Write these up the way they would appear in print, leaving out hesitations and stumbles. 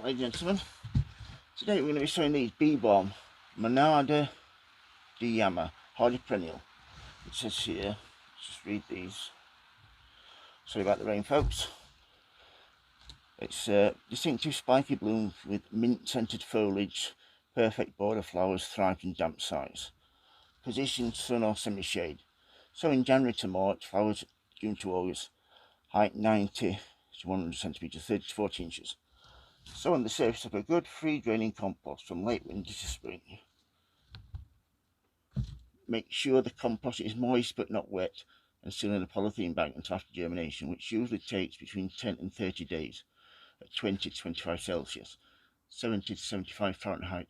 Right, ladies and gentlemen, today we're going to be showing these Bee Balm Monarda Didyma hardy perennial. It says here, let's just read these. Sorry about the rain, folks. It's distinctive spiky blooms with mint scented foliage, perfect border flowers, thrive in damp sites. Position sun or semi shade. So in January to March, flowers June to August. Height 90 to 100 centimeters, 30 to 40 inches. So on the surface of a good free draining compost from late winter to spring. Make sure the compost is moist but not wet and still in a polythene bag until after germination, which usually takes between 10 and 30 days at 20 to 25 Celsius, 70 to 75 Fahrenheit.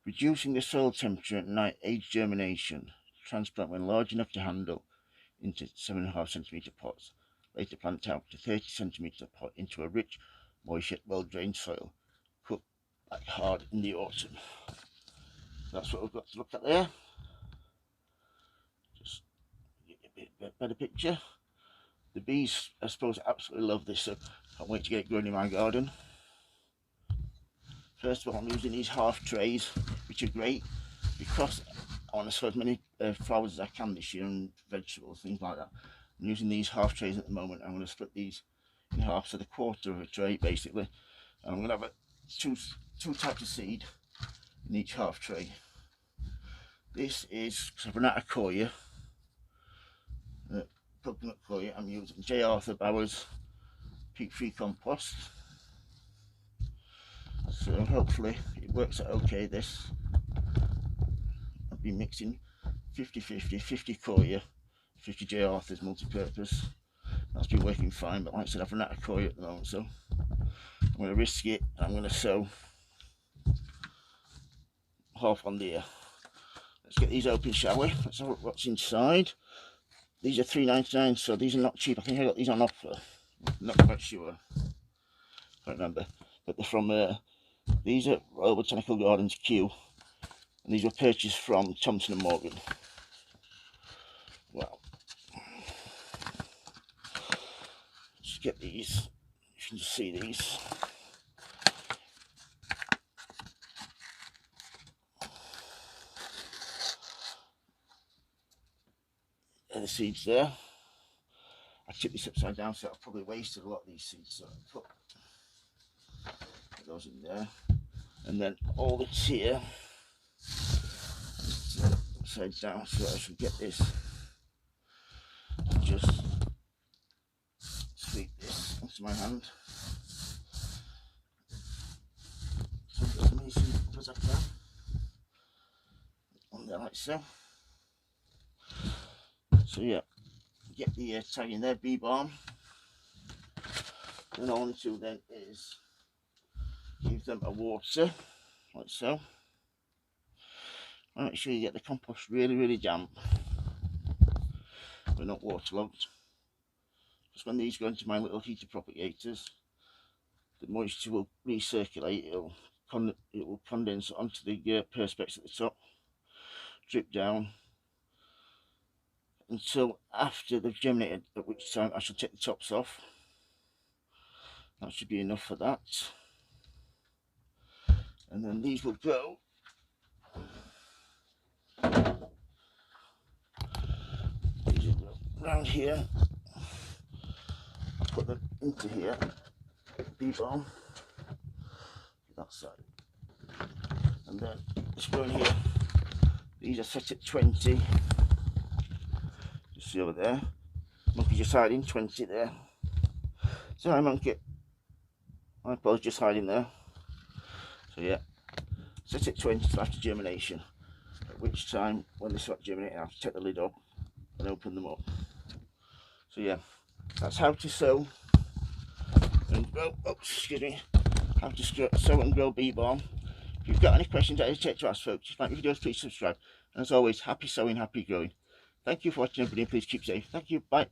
Reducing the soil temperature at night aids germination. Transplant when large enough to handle into 7.5 centimeter pots. Later plant out to 30 centimeter pot into a rich, moist yet well drained soil. Cook back hard in the autumn. That's what we've got to look at there. Just get a bit better picture. The bees, I suppose, absolutely love this, so can't wait to get it growing in my garden. First of all, I'm using these half trays, which are great because I want to sow as many flowers as I can this year, and vegetables, things like that. I'm using these half trays at the moment. I'm going to split these in half, so the quarter of a tray basically, and I'm going to have two types of seed in each half tray. This is, because I've run out of coir, coconut coir, I'm using J. Arthur Bauer's peat free compost. So hopefully it works out okay. This I've been mixing 50-50, 50 coir, 50 J. Arthur's multi-purpose. That's been working fine, but like I said, I've run out of coir at the moment, so I'm going to risk it and I'm going to sow half on there. Let's get these open, shall we? Let's have a look what's inside. These are $3.99, so these are not cheap. I think I got these on offer. Not quite sure. Can't remember. But they're from these are Royal Botanical Gardens Kew, and these were purchased from Thompson & Morgan. Well, let's get these. You can just see these. There are the seeds there. I tipped this upside down, so I've probably wasted a lot of these seeds. So I put those in there, and then all that's here upside down, so I should get this. Just sweep this into my hand. So get as many seeds as I can on there, like so. So yeah, get the tag in there, Bee Balm. And all I want to do then is give them a water, like so. And make sure you get the compost really damp, but not waterlogged. Just when these go into my little heater propagators, the moisture will recirculate. It will condense onto the perspex at the top, drip down until after they've germinated, at which time I shall take the tops off. That should be enough for that. And then these will go around here. I'll put them into here. Bee Balm that side, and then let's go in here. These are set at 20. See over there, monkey just hiding 20 there. Sorry, monkey, my paws just hiding there. So yeah, set at 20 till after germination, at which time when they start germinating I have to take the lid up and open them up. So yeah, that's how to sow and grow, excuse me, how to sow and grow Bee Balm. If you've got any questions, don't hesitate to ask, folks. If you like my videos, please subscribe, and as always, happy sowing, happy growing. Thank you for watching, everybody. Please keep safe. Thank you. Bye.